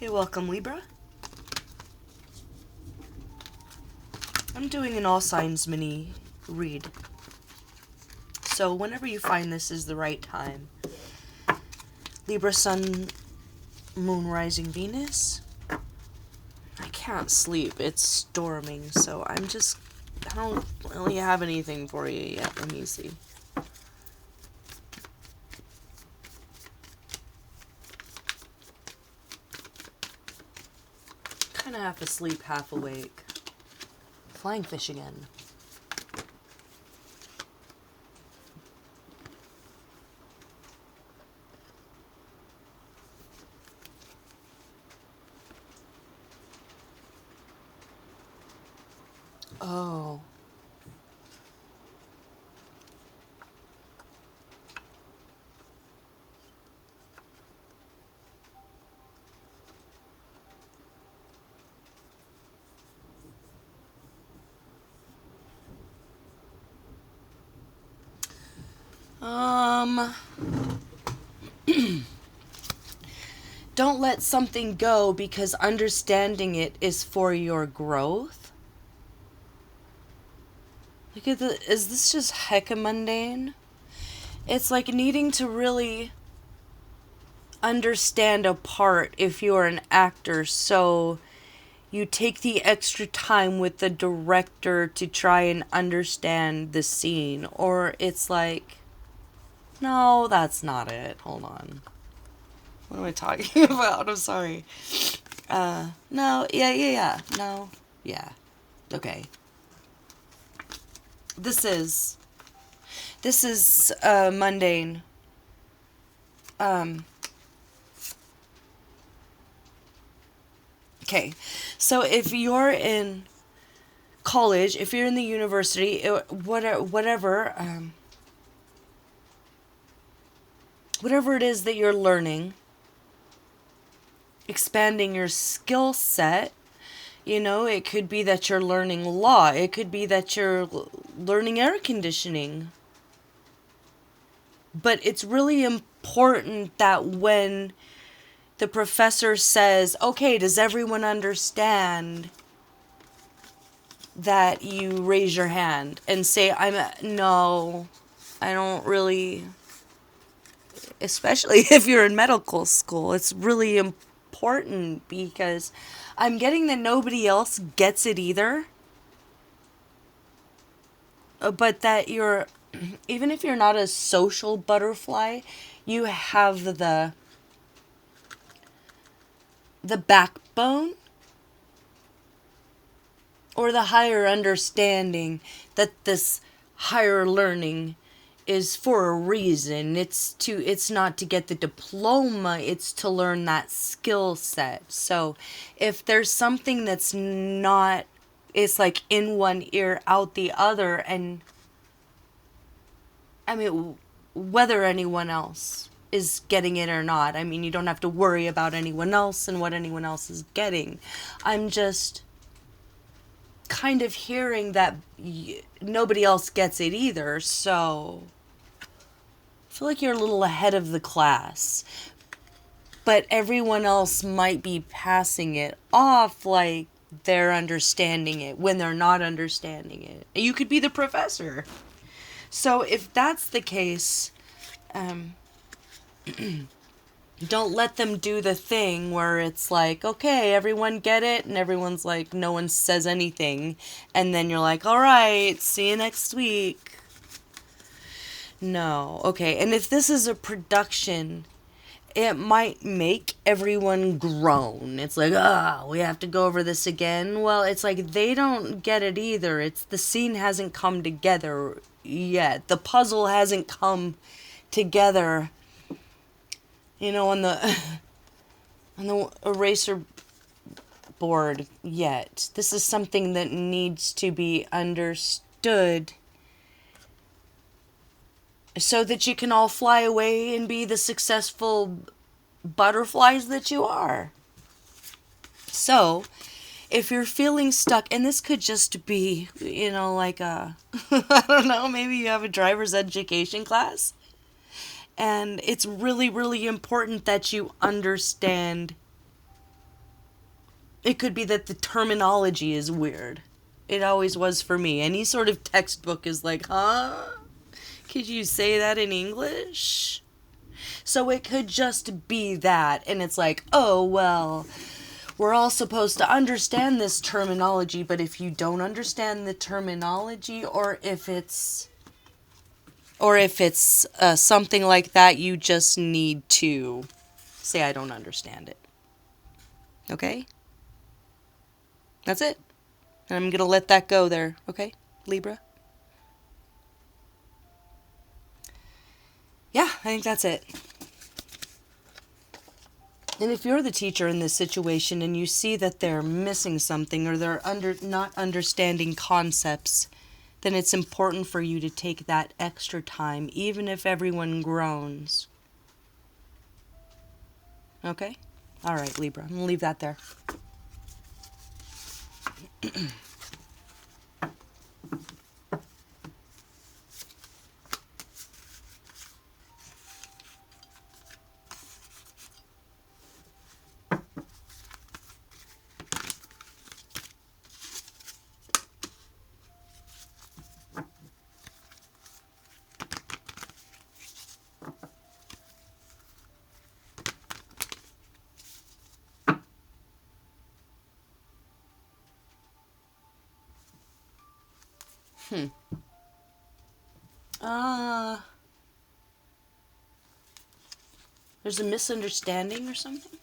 Okay, welcome Libra. I'm doing an all signs mini read. So whenever you find this is the right time. Libra, Sun, Moon, Rising, Venus. I can't sleep. It's storming, so I don't really have anything for you yet. Let me see. Kind of half asleep, half awake. Flying fish again. Oh. Don't let something go because understanding it is for your growth. Look at is this just hecka mundane? It's like needing to really understand a part if you're an actor, so you take the extra time with the director to try and understand the scene. Or it's like, no, that's not it. Hold on. What am I talking about? I'm sorry. No, yeah. No, yeah. Okay. This is mundane. Okay. So if you're in college, if you're in the university, whatever it is that you're learning, expanding your skill set. You know, it could be that you're learning law. It could be that you're learning air conditioning. But it's really important that when the professor says, okay, does everyone understand, that you raise your hand and say, no, I don't really, especially if you're in medical school, it's really important because I'm getting that nobody else gets it either. But that you're, even if you're not a social butterfly, you have the backbone or the higher understanding that this higher learning is for a reason. It's not to get the diploma, it's to learn that skill set. So if there's something that's not, it's like in one ear out the other, and I mean, whether anyone else is getting it or not, I mean, you don't have to worry about anyone else and what anyone else is getting. I'm just kind of hearing that nobody else gets it either, so I feel like you're a little ahead of the class, but everyone else might be passing it off like they're understanding it when they're not understanding it. You could be the professor. So if that's the case, don't let them do the thing where it's like, okay, everyone get it, and everyone's like, no one says anything, and then you're like, all right, see you next week. No. Okay, and if this is a production, it might make everyone groan. It's like, we have to go over this again. Well, it's like they don't get it either. It's the scene hasn't come together yet. The puzzle hasn't come together, you know, on the eraser board yet. This is something that needs to be understood so that you can all fly away and be the successful butterflies that you are. So, if you're feeling stuck, and this could just be, you know, like I don't know, maybe you have a driver's education class, and it's really, really important that you understand It could be that the terminology is weird. It always was for me. Any sort of textbook is like, huh? Could you say that in English? So it could just be that. And it's like, oh, well, we're all supposed to understand this terminology. But if you don't understand the terminology, or if it's something like that, you just need to say, I don't understand it. Okay? That's it. And I'm going to let that go there. Okay, Libra? Yeah, I think that's it. And if you're the teacher in this situation and you see that they're missing something or they're not understanding concepts, then it's important for you to take that extra time, even if everyone groans. Okay? All right, Libra. I'm going to leave that there. There's a misunderstanding or something?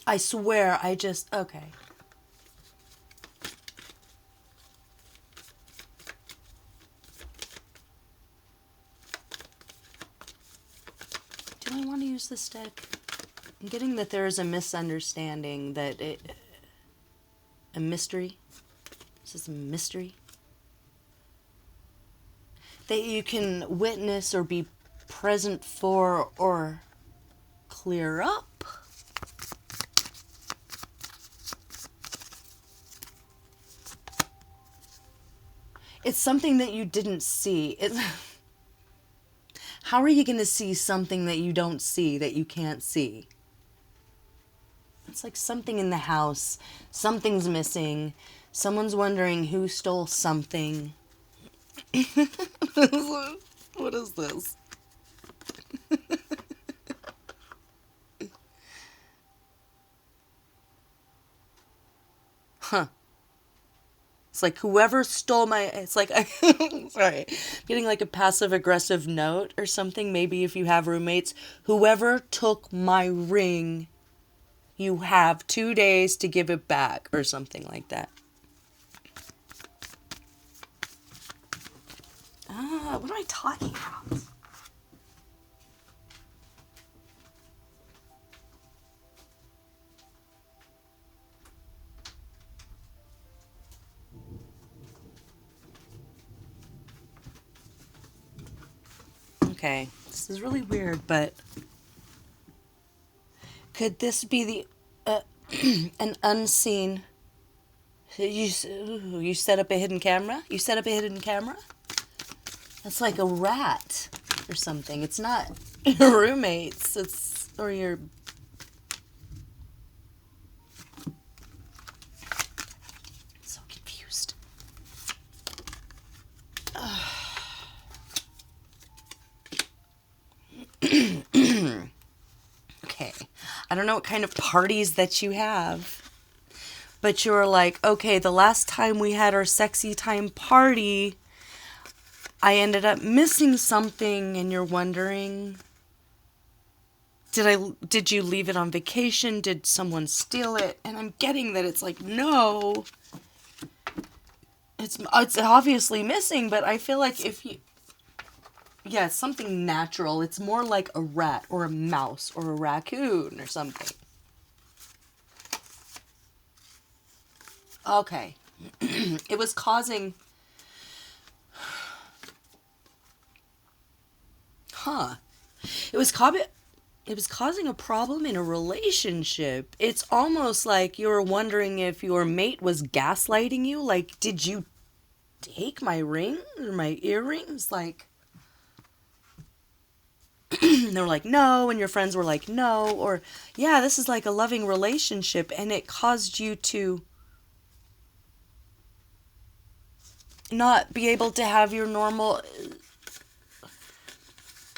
I swear, okay. Do I want to use this deck? I'm getting that there is a misunderstanding, a mystery. This is a mystery. That you can witness or be present for or clear up. It's something that you didn't see. How are you going to see something that you don't see, that you can't see? It's like something in the house. Something's missing. Someone's wondering who stole something. What is this? Huh. It's like whoever stole it's like, sorry, getting like a passive aggressive note or something. Maybe if you have roommates, whoever took my ring, you have 2 days to give it back or something like that. What am I talking about? Okay, this is really weird, but could this be an unseen? You set up a hidden camera? You set up a hidden camera? It's like a rat or something. It's not your roommates. Or your... So confused. Okay. I don't know what kind of parties that you have. But you're like, okay, the last time we had our sexy time party, I ended up missing something, and you're wondering, did you leave it on vacation? Did someone steal it? And I'm getting that it's like, no. It's obviously missing, but I feel like it's something natural. It's more like a rat or a mouse or a raccoon or something. Okay. It was causing... It was causing a problem in a relationship. It's almost like you were wondering if your mate was gaslighting you. Like, did you take my ring or my earrings? Like, They were like, no, and your friends were like, no, or yeah, this is like a loving relationship, and it caused you to not be able to have your normal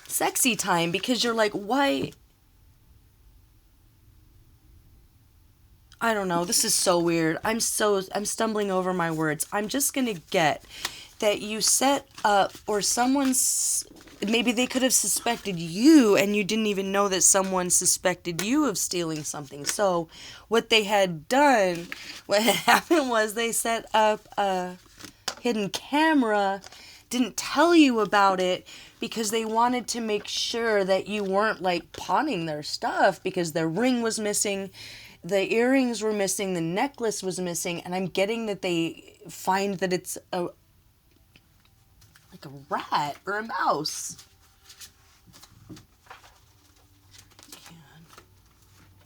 sexy time because you're like, why? I don't know. This is so weird. I'm stumbling over my words. I'm just going to get that you set up, or someone's, maybe they could have suspected you and you didn't even know that someone suspected you of stealing something. So what they had done, what had happened was they set up a hidden camera, didn't tell you about it because they wanted to make sure that you weren't like pawning their stuff, because their ring was missing, the earrings were missing, the necklace was missing, and I'm getting that they find that it's a rat or a mouse.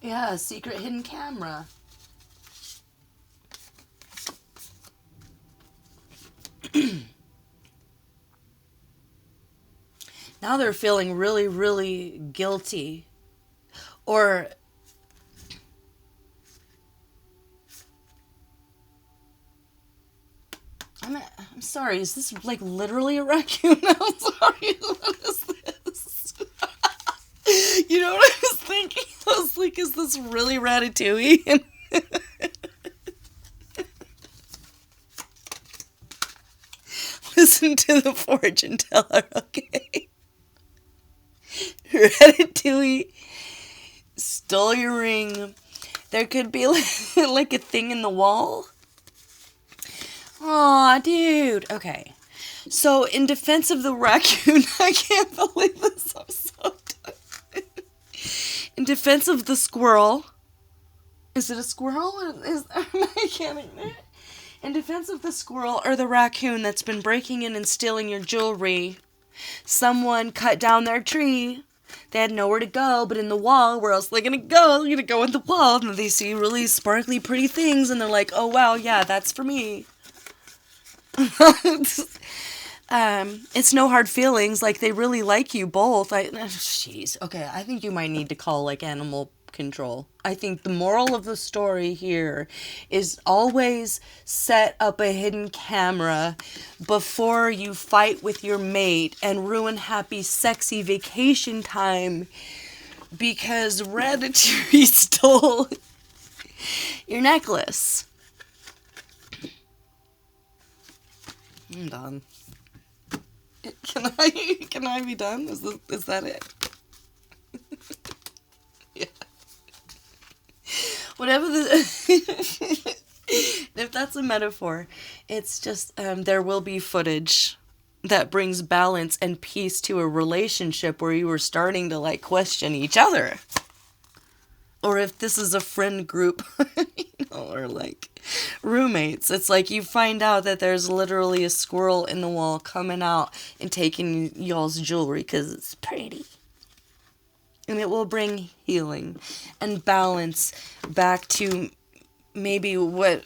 Yeah, a secret hidden camera. Now they're feeling really, really guilty. Or I'm sorry, is this like literally a raccoon? I'm sorry, what is this? You know what I was thinking? I was like, is this really Ratatouille? Listen to the fortune teller, okay? Ratatouille stole your ring. There could be like a thing in the wall. Aw, dude. Okay. So, in defense of the raccoon, I can't believe this. I'm so done. In defense of the squirrel. Is it a squirrel? Am I getting it? In defense of the squirrel or the raccoon that's been breaking in and stealing your jewelry, someone cut down their tree. They had nowhere to go but in the wall. Where else are they gonna go? They're gonna go in the wall, and they see really sparkly, pretty things, and they're like, oh wow, yeah, that's for me. It's no hard feelings. Like, they really like you both. Jeez. Okay, I think you might need to call like animal control. I think the moral of the story here is always set up a hidden camera before you fight with your mate and ruin happy, sexy vacation time because Ratatouille stole your necklace. I'm done. Can I be done? Is that it? Yeah. Whatever if that's a metaphor, it's just there will be footage that brings balance and peace to a relationship where you were starting to like question each other. Or if this is a friend group, or like roommates, it's like you find out that there's literally a squirrel in the wall coming out and taking y'all's jewelry because it's pretty. And it will bring healing and balance back to maybe what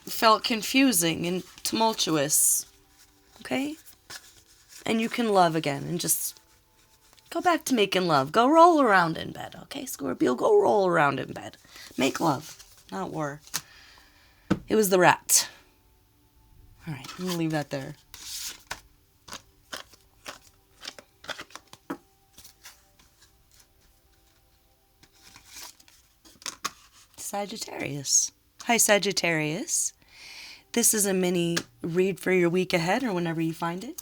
felt confusing and tumultuous. Okay? And you can love again and just go back to making love. Go roll around in bed, okay, Scorpio? Go roll around in bed. Make love, not war. It was the rat. All right, I'm going to leave that there. Sagittarius. Hi, Sagittarius. This is a mini read for your week ahead or whenever you find it.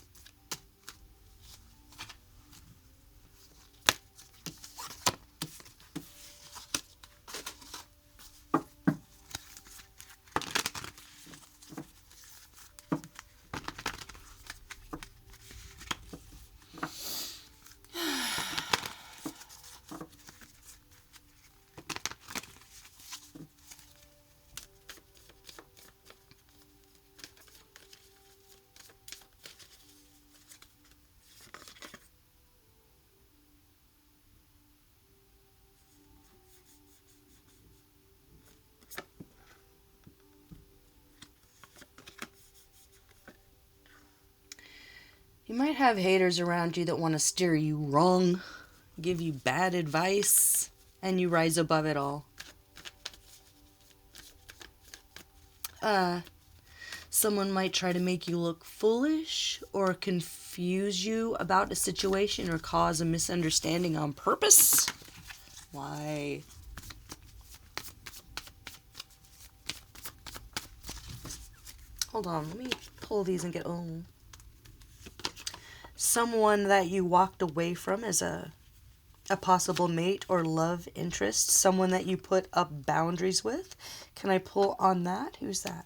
You might have haters around you that want to steer you wrong. give you bad advice, and you rise above it all. Someone might try to make you look foolish or confuse you about a situation or cause a misunderstanding on purpose. Why? Hold on, let me pull these and get... Oh. Someone that you walked away from as a possible mate or love interest. Someone that you put up boundaries with. Can I pull on that? Who's that?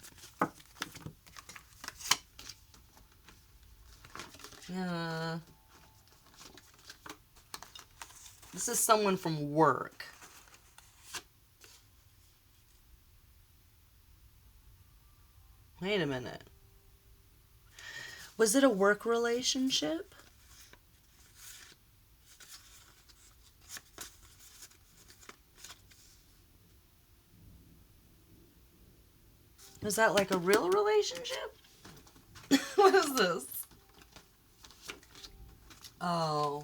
Yeah. This is someone from work. Wait a minute. Was it a work relationship? Was that like a real relationship? What is this? Oh.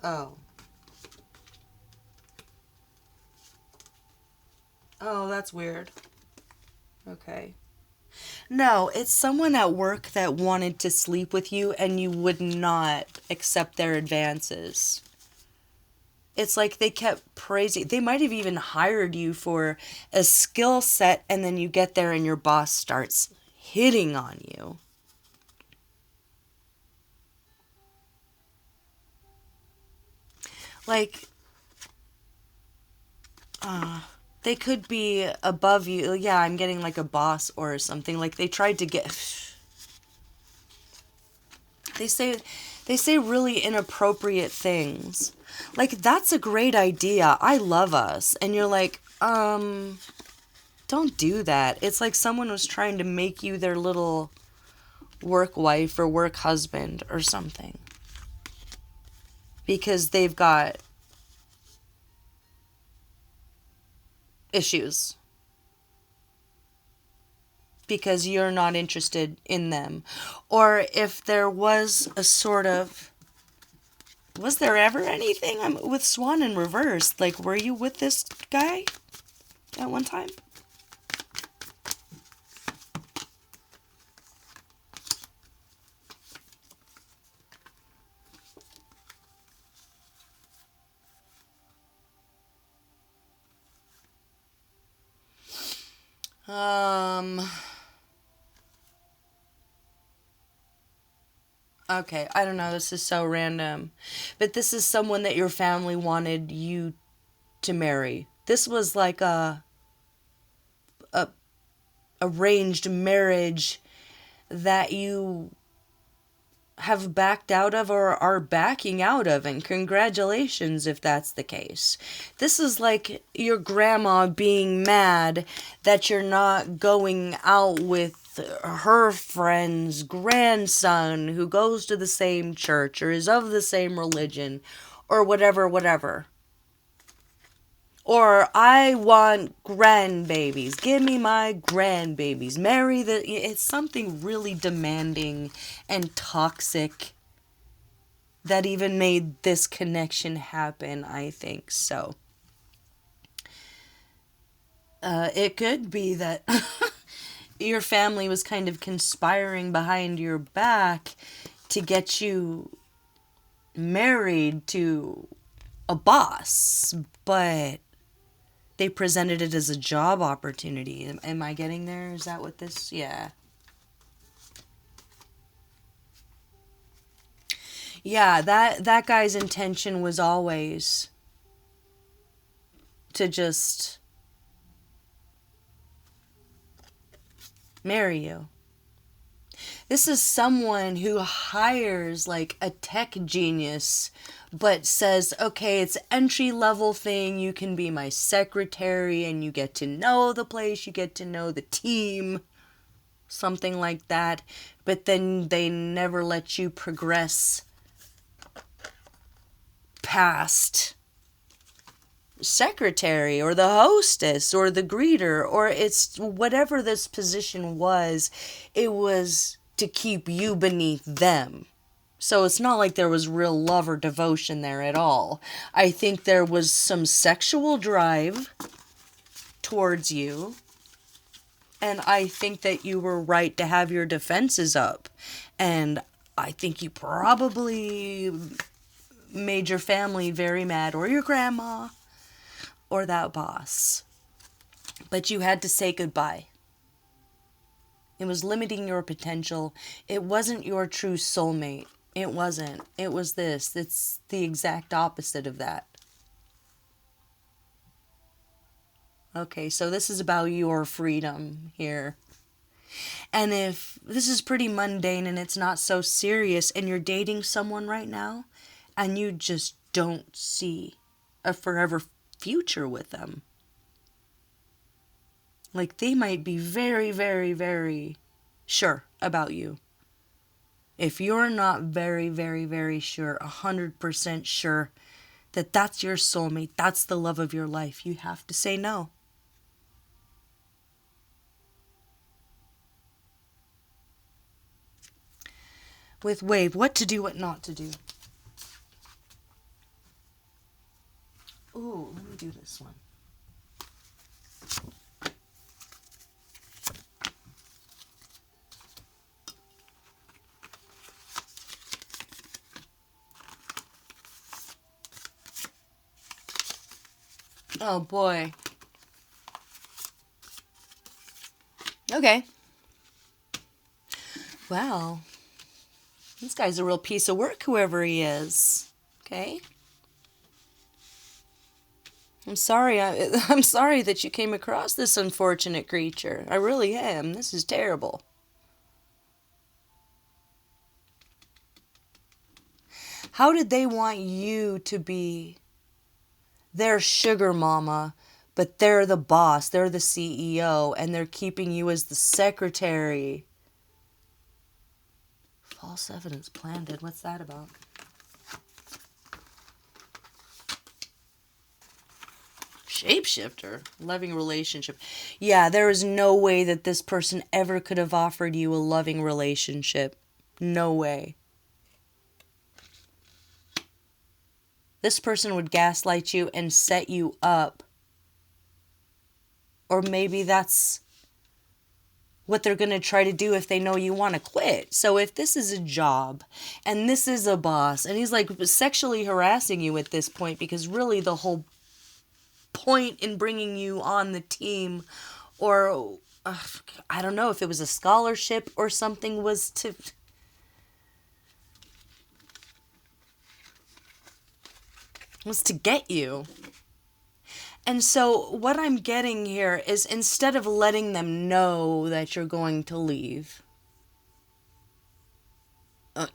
Oh. Oh, that's weird. Okay. No, it's someone at work that wanted to sleep with you and you would not accept their advances. It's like they kept praising. They might have even hired you for a skill set, and then you get there and your boss starts hitting on you. Like, they could be above you. Yeah, I'm getting like a boss or something. Like they tried to get... They say really inappropriate things. Like, that's a great idea. I love us. And you're like, don't do that. It's like someone was trying to make you their little work wife or work husband or something. Because they've got issues. Because you're not interested in them. Or if there was a sort of... Was there ever anything with Swan in reverse? Like, were you with this guy at one time? Okay, I don't know, this is so random. But this is someone that your family wanted you to marry. This was like a arranged marriage that you have backed out of or are backing out of, and congratulations if that's the case. This is like your grandma being mad that you're not going out with her friend's grandson who goes to the same church or is of the same religion or whatever. Or, I want grandbabies. Give me my grandbabies. It's something really demanding and toxic that even made this connection happen, I think. So, it could be that your family was kind of conspiring behind your back to get you married to a boss, but they presented it as a job opportunity. Am I getting there? Is that what this... Yeah. Yeah, that guy's intention was always to just marry you. This is someone who hires like a tech genius, but says, okay, it's entry level thing. You can be my secretary and you get to know the place. You get to know the team. Something like that. But then they never let you progress past secretary or the hostess or the greeter, or it's whatever this position was, it was to keep you beneath them. So it's not like there was real love or devotion there at all. I think there was some sexual drive towards you. And I think that you were right to have your defenses up. And I think you probably made your family very mad, or your grandma, or that boss. But you had to say goodbye. It was limiting your potential. It wasn't your true soulmate. It wasn't. It was this. It's the exact opposite of that. Okay, so this is about your freedom here. And if this is pretty mundane and it's not so serious, and you're dating someone right now and you just don't see a forever future with them, like they might be very, very, very sure about you. If you're not very, very, very sure, 100% sure that that's your soulmate, that's the love of your life, you have to say no. With Wave, what to do, what not to do. Ooh, let me do this one. Oh boy. Okay. Wow. This guy's a real piece of work, whoever he is. Okay? I'm sorry. I'm sorry that you came across this unfortunate creature. I really am. This is terrible. How did they want you to be their sugar mama, but they're the boss, they're the CEO, and they're keeping you as the secretary? False evidence planted. What's that about? Shapeshifter. Loving relationship. Yeah, there is no way that this person ever could have offered you a loving relationship. No way. This person would gaslight you and set you up. Or maybe that's what they're going to try to do if they know you want to quit. So if this is a job and this is a boss and he's like sexually harassing you at this point, because really the whole point in bringing you on the team, or I don't know if it was a scholarship or something, was to get you. And so what I'm getting here is, instead of letting them know that you're going to leave,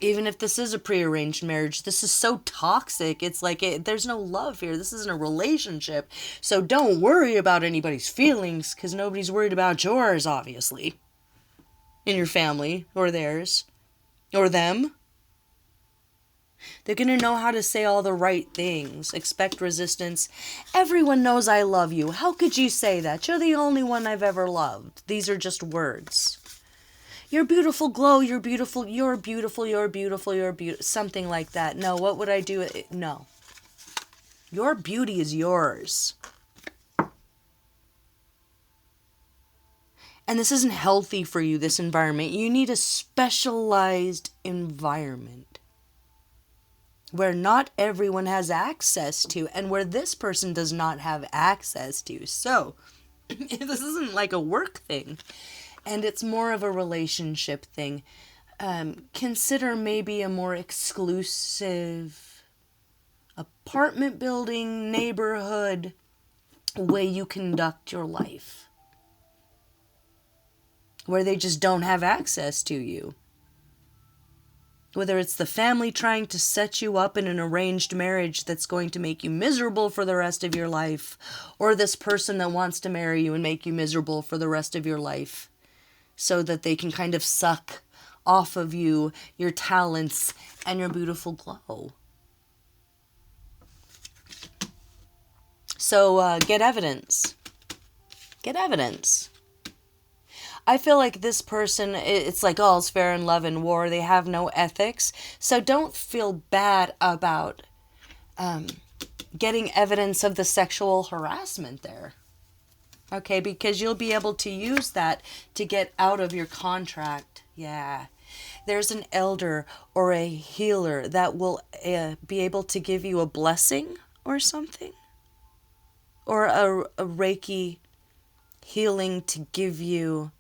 even if this is a prearranged marriage, this is so toxic. It's like there's no love here. This isn't a relationship. So don't worry about anybody's feelings, because nobody's worried about yours, obviously. In your family, or theirs, or them. They're going to know how to say all the right things. Expect resistance. Everyone knows I love you. How could you say that? You're the only one I've ever loved. These are just words. You're beautiful, glow. You're beautiful. You're beautiful. You're beautiful. You're beautiful. Something like that. No, what would I do? No. Your beauty is yours. And this isn't healthy for you, this environment. You need a specialized environment where not everyone has access to, and where this person does not have access to. So, this isn't like a work thing, and it's more of a relationship thing. Consider maybe a more exclusive apartment building, neighborhood way you conduct your life, where they just don't have access to you. Whether it's the family trying to set you up in an arranged marriage that's going to make you miserable for the rest of your life, or this person that wants to marry you and make you miserable for the rest of your life, so that they can kind of suck off of you your talents and your beautiful glow. So get evidence. Get evidence. I feel like this person, it's like all's fair in love and war. They have no ethics. So don't feel bad about getting evidence of the sexual harassment there. Okay, because you'll be able to use that to get out of your contract. Yeah. There's an elder or a healer that will be able to give you a blessing or something. Or a Reiki healing to give you...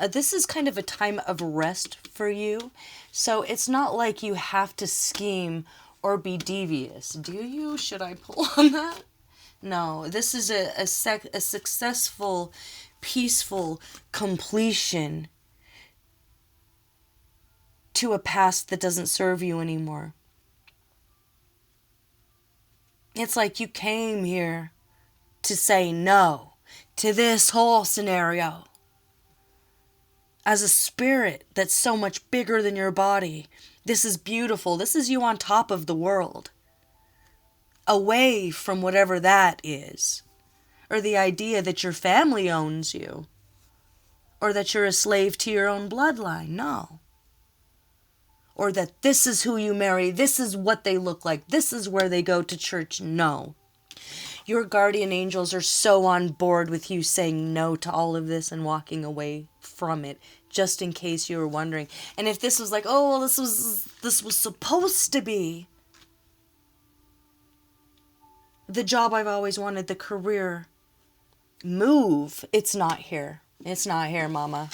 this is kind of a time of rest for you. So it's not like you have to scheme or be devious. Do you? Should I pull on that? No, this is a successful, peaceful completion to a past that doesn't serve you anymore. It's like you came here to say no to this whole scenario. As a spirit that's so much bigger than your body, this is beautiful. This is you on top of the world. Away from whatever that is. Or the idea that your family owns you. Or that you're a slave to your own bloodline. No. Or that this is who you marry. This is what they look like. This is where they go to church. No. Your guardian angels are so on board with you saying no to all of this and walking away from it, just in case you were wondering. And if this was like, oh, well, this was supposed to be the job I've always wanted, the career move, it's not here. It's not here, mama.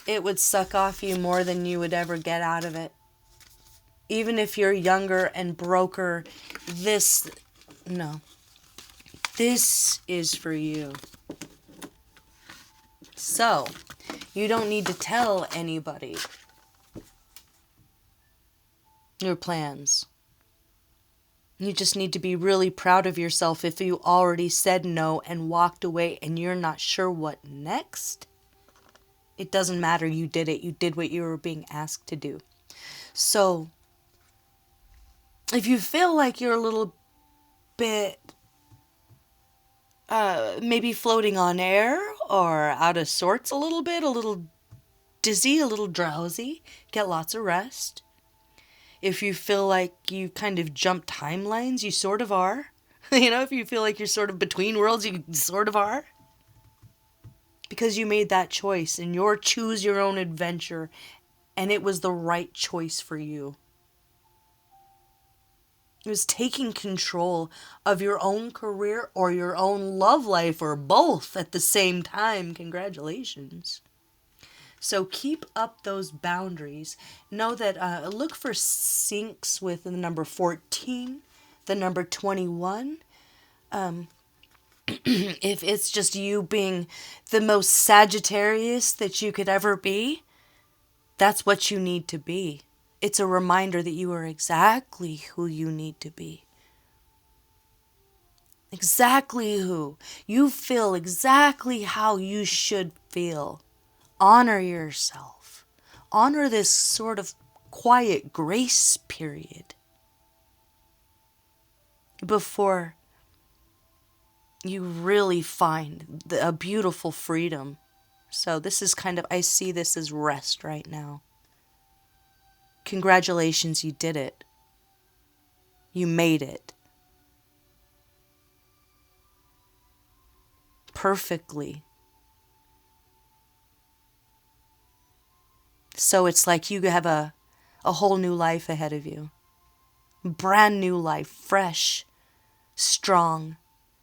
It would suck off you more than you would ever get out of it. Even if you're younger and broker, no. This is for you. So, you don't need to tell anybody your plans. You just need to be really proud of yourself if you already said no and walked away and you're not sure what next. It doesn't matter. You did it. You did what you were being asked to do. So, if you feel like you're a little bit maybe floating on air or out of sorts a little dizzy, a little drowsy, get lots of rest. If you feel like you kind of jump timelines, you sort of are. If you feel like you're sort of between worlds, you sort of are. Because you made that choice and you're choose your own adventure and it was the right choice for you. It was taking control of your own career or your own love life or both at the same time. Congratulations. So keep up those boundaries. Know that look for syncs with the number 14, the number 21. If it's just you being the most Sagittarius that you could ever be, that's what you need to be. It's a reminder that you are exactly who you need to be. Exactly who. You feel exactly how you should feel. Honor yourself. Honor this sort of quiet grace period before you really find a beautiful freedom. So this is I see this as rest right now. Congratulations, you did it. You made it. Perfectly. So it's like you have a whole new life ahead of you. Brand new life, fresh, strong,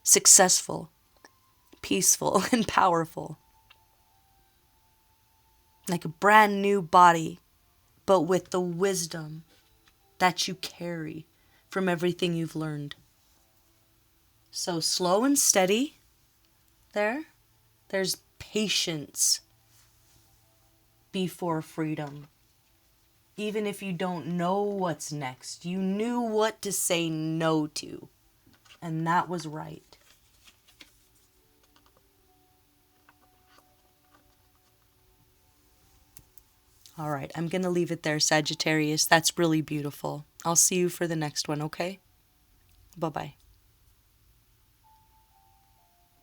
successful, peaceful, and powerful. Like a brand new body, but with the wisdom that you carry from everything you've learned. So slow and steady there. There's patience before freedom. Even if you don't know what's next, you knew what to say no to. And that was right. All right, I'm going to leave it there, Sagittarius. That's really beautiful. I'll see you for the next one, okay? Bye-bye.